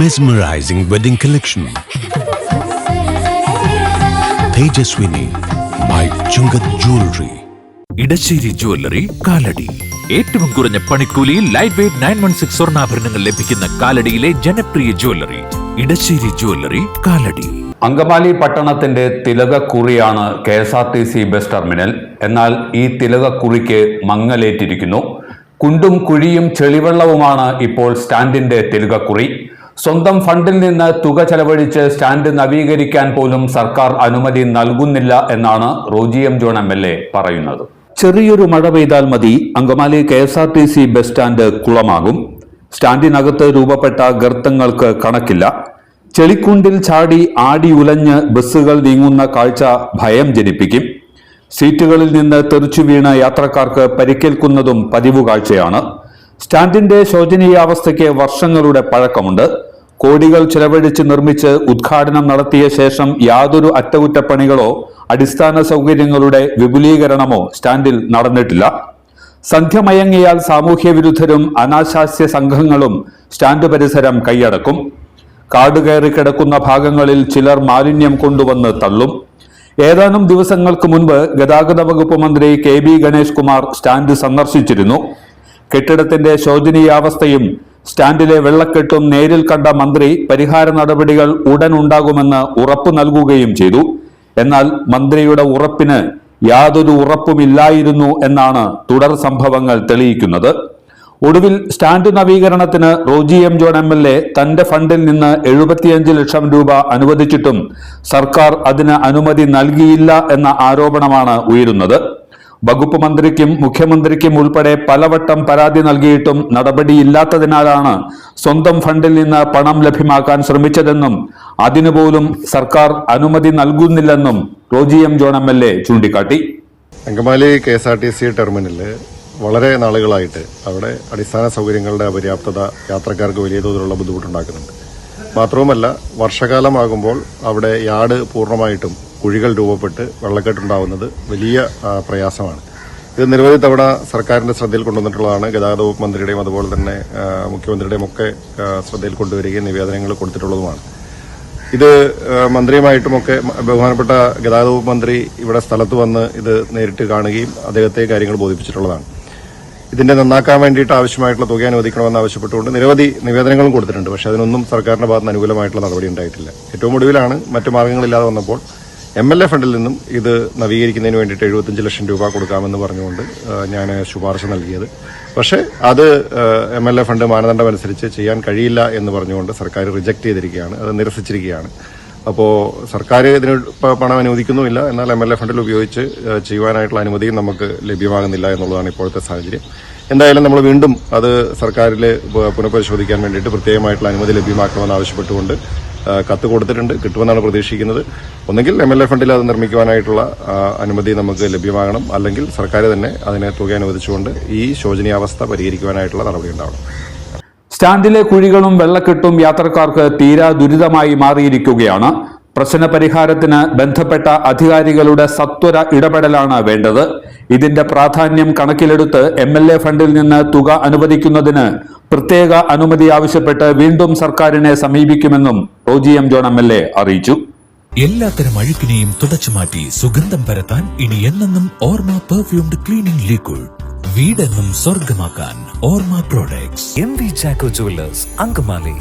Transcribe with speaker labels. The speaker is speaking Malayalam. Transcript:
Speaker 1: Mesmerizing wedding collection. Tejaswini by Chungat Jewelry.
Speaker 2: Edassery jewellery Kalady. ഏറ്റവും കുറഞ്ഞ പണിക്കൂലിയിൽ ലൈറ്റ് വെയ്റ്റ് 916 സ്വർണ്ണാഭരണങ്ങൾ ലഭിക്കുന്ന കാലടിയിലെ ജനപ്രിയ ജ്വല്ലറി ഇടശ്ശേരി ജ്വല്ലറി കാലടി.
Speaker 3: അങ്കമാലി പട്ടണത്തിന്റെ തിലകക്കുറിയാണ് KSRTC ബസ് ടെർമിനൽ. എന്നാൽ ഈ തിലകക്കുറിക്ക് മങ്ങലേറ്റിരിക്കുന്നു. കുണ്ടും കുഴിയും ചെളിവെള്ളവുമാണ് ഇപ്പോൾ സ്റ്റാൻഡിന്റെ തിലകക്കുറി. സ്വന്തം ഫണ്ടിൽ നിന്ന് തുക ചെലവഴിച്ച് സ്റ്റാൻഡ് നവീകരിക്കാൻ പോലും സർക്കാർ അനുമതി നൽകുന്നില്ല എന്നാണ് റോജി എം ജോൺ MLA പറയുന്നത്. ചെറിയൊരു മഴ പെയ്താൽ മതി അങ്കമാലി KSRTC ബസ് സ്റ്റാൻഡ് കുളമാകും. സ്റ്റാൻഡിനകത്ത് രൂപപ്പെട്ട ഗർത്തങ്ങൾക്ക് കണക്കില്ല. ചെളിക്കുണ്ടിൽ ചാടി ആടി ഉലഞ്ഞ് ബസ്സുകൾ നീങ്ങുന്ന കാഴ്ച ഭയം ജനിപ്പിക്കും. സീറ്റുകളിൽ നിന്ന് തെറിച്ചു വീണ യാത്രക്കാർക്ക് പരിക്കേൽക്കുന്നതും പതിവ് കാഴ്ചയാണ്. സ്റ്റാൻഡിന്റെ ശോചനീയാവസ്ഥയ്ക്ക് വർഷങ്ങളുടെ പഴക്കമുണ്ട്. കോടികൾ ചെലവഴിച്ച് നിർമ്മിച്ച് ഉദ്ഘാടനം നടത്തിയ ശേഷം യാതൊരു അറ്റകുറ്റപ്പണികളോ അടിസ്ഥാന സൗകര്യങ്ങളുടെ വിപുലീകരണമോ സ്റ്റാൻഡിൽ നടന്നിട്ടില്ല. സന്ധ്യമയങ്ങിയാൽ സാമൂഹ്യ വിരുദ്ധരും അനാശാസ്യ സംഘങ്ങളും സ്റ്റാൻഡ് പരിസരം കൈയടക്കും. കാട് കയറി കിടക്കുന്ന ഭാഗങ്ങളിൽ ചിലർ മാലിന്യം കൊണ്ടുവന്ന് തള്ളും. ഏതാനും ദിവസങ്ങൾക്ക് മുൻപ് ഗതാഗത വകുപ്പ് മന്ത്രി KB ഗണേഷ് കുമാർ സ്റ്റാൻഡ് സന്ദർശിച്ചിരുന്നു. കെട്ടിടത്തിന്റെ ശോചനീയാവസ്ഥയും സ്റ്റാൻഡിലെ വെള്ളക്കെട്ടും നേരിൽ കണ്ട മന്ത്രി പരിഹാര നടപടികൾ ഉടൻ ഉണ്ടാകുമെന്ന് ഉറപ്പു നൽകുകയും ചെയ്തു. എന്നാൽ മന്ത്രിയുടെ ഉറപ്പിന് യാതൊരു ഉറപ്പുമില്ലായിരുന്നു എന്നാണ് തുടർ സംഭവങ്ങൾ തെളിയിക്കുന്നത്. ഒടുവിൽ സ്റ്റാൻഡ് നവീകരണത്തിന് റോജി എം ജോൺ MLA തന്റെ ഫണ്ടിൽ നിന്ന് 75 ലക്ഷം രൂപ അനുവദിച്ചിട്ടും സർക്കാർ അതിന് അനുമതി നൽകിയില്ല എന്ന ആരോപണമാണ് ഉയരുന്നത്. വകുപ്പ് മന്ത്രിക്കും മുഖ്യമന്ത്രിക്കും ഉൾപ്പെടെ പലവട്ടം പരാതി നൽകിയിട്ടും നടപടിയില്ലാത്തതിനാലാണ് സ്വന്തം ഫണ്ടിൽ നിന്ന് പണം ലഭ്യമാക്കാൻ ശ്രമിച്ചതെന്നും അതിനുപോലും സർക്കാർ അനുമതി നൽകുന്നില്ലെന്നും റോജി എം ജോൺ MLA ചൂണ്ടിക്കാട്ടി.
Speaker 4: അങ്കമാലി KSRTC ടെർമിനലിൽ വളരെ നാളുകളായിട്ട് അവിടെ അടിസ്ഥാന സൗകര്യങ്ങളുടെ അപര്യാപ്തത യാത്രക്കാർക്ക് വലിയ തോതിലുള്ള ബുദ്ധിമുട്ടുണ്ടാക്കുന്നുണ്ട്. മാത്രവുമല്ല, വർഷകാലമാകുമ്പോൾ അവിടെ യാർഡ് പൂർണ്ണമായിട്ടും കുഴികൾ രൂപപ്പെട്ട് വെള്ളക്കെട്ടുണ്ടാവുന്നത് വലിയ പ്രയാസമാണ്. ഇത് നിരവധി തവണ സർക്കാരിന്റെ ശ്രദ്ധയിൽ കൊണ്ടുവന്നിട്ടുള്ളതാണ്. ഗതാഗത വകുപ്പ് മന്ത്രിയുടെയും അതുപോലെ തന്നെ മുഖ്യമന്ത്രിയുടെയും ഒക്കെ ശ്രദ്ധയിൽ കൊണ്ടുവരികയും നിവേദനങ്ങൾ കൊടുത്തിട്ടുള്ളതുമാണ്. ഇത് മന്ത്രിയുമായിട്ടുമൊക്കെ ബഹുമാനപ്പെട്ട ഗതാഗത വകുപ്പ് മന്ത്രി ഇവിടെ സ്ഥലത്ത് വന്ന് ഇത് നേരിട്ട് കാണുകയും അദ്ദേഹത്തെ കാര്യങ്ങൾ ബോധിപ്പിച്ചിട്ടുള്ളതാണ്. ഇതിന്റെ നന്നാക്കാൻ വേണ്ടിയിട്ട് ആവശ്യമായിട്ടുള്ള തുക അനുവദിക്കണമെന്ന് ആവശ്യപ്പെട്ടുകൊണ്ട് നിരവധി നിവേദനങ്ങളും കൊടുത്തിട്ടുണ്ട്. പക്ഷെ അതിനൊന്നും സർക്കാരിന്റെ ഭാഗത്ത് നിന്ന് അനുകൂലമായിട്ടുള്ള നടപടി ഉണ്ടായിട്ടില്ല. ഏറ്റവും ഒടുവിലാണ് മറ്റു മാർഗ്ഗങ്ങളില്ലാതെ വന്നപ്പോൾ MLA ഫണ്ടിൽ നിന്നും ഇത് നവീകരിക്കുന്നതിന് വേണ്ടിയിട്ട് 75 ലക്ഷം രൂപ കൊടുക്കാമെന്ന് പറഞ്ഞുകൊണ്ട് ഞാൻ ശുപാർശ നൽകിയത്. പക്ഷേ അത് MLA ഫണ്ട് മാനദണ്ഡം അനുസരിച്ച് ചെയ്യാൻ കഴിയില്ല എന്ന് പറഞ്ഞുകൊണ്ട് സർക്കാർ റിജക്ട് ചെയ്തിരിക്കുകയാണ്, അത് നിരസിച്ചിരിക്കുകയാണ്. അപ്പോൾ സർക്കാർ ഇതിന് പണം അനുവദിക്കുന്നുമില്ല, എന്നാൽ MLA ഫണ്ടിൽ ഉപയോഗിച്ച് ചെയ്യുവാനായിട്ടുള്ള അനുമതിയും നമുക്ക് ലഭ്യമാകുന്നില്ല എന്നുള്ളതാണ് ഇപ്പോഴത്തെ സാഹചര്യം. എന്തായാലും നമ്മൾ വീണ്ടും അത് സർക്കാരിൽ പുനഃപരിശോധിക്കാൻ വേണ്ടിയിട്ട് പ്രത്യേകമായിട്ടുള്ള അനുമതി ലഭ്യമാക്കണമെന്ന് ആവശ്യപ്പെട്ടുകൊണ്ട് കത്ത് കൊടുത്തിട്ടുണ്ട്. കിട്ടുമെന്നാണ് പ്രതീക്ഷിക്കുന്നത്. ഒന്നെങ്കിൽ MLA ഫണ്ടിൽ അത് നിർമ്മിക്കുവാനായിട്ടുള്ള അനുമതി നമുക്ക് ലഭ്യമാകണം, അല്ലെങ്കിൽ സർക്കാർ തന്നെ അതിനെ തുക അനുവദിച്ചുകൊണ്ട് ഈ ശോചനീയാവസ്ഥ പരിഹരിക്കുവാനായിട്ടുള്ള നടപടി ഉണ്ടാവണം.
Speaker 3: സ്റ്റാൻഡിലെ കുഴികളും വെള്ളക്കെട്ടും യാത്രക്കാർക്ക് തീരാ ദുരിതമായി മാറിയിരിക്കുകയാണ്. പ്രശ്ന പരിഹാരത്തിന് ബന്ധപ്പെട്ട അധികാരികളുടെ സത്വര ഇടപെടലാണ് വേണ്ടത്. ഇതിന്റെ പ്രാധാന്യം കണക്കിലെടുത്ത് MLA ഫണ്ടിൽ നിന്ന് തുക അനുവദിക്കുന്നതിന് പ്രത്യേക അനുമതി ആവശ്യപ്പെട്ട് വീണ്ടും സർക്കാരിനെ സമീപിക്കുമെന്നും റോജി എം ജോൺ MLA അറിയിച്ചു.
Speaker 2: എല്ലാത്തരം അഴുക്കിനെയും തുടച്ചുമാറ്റി സുഗന്ധം പരത്താൻ ഇനി എന്നെന്നും ഓർമ്മ പെർഫ്യൂംഡ് ക്ലീനിംഗ് ലിക്വിഡ്. വീടെന്നും സ്വർഗമാക്കാൻ ഓർമ്മ products. MV Chacko jewellers, Angamaly.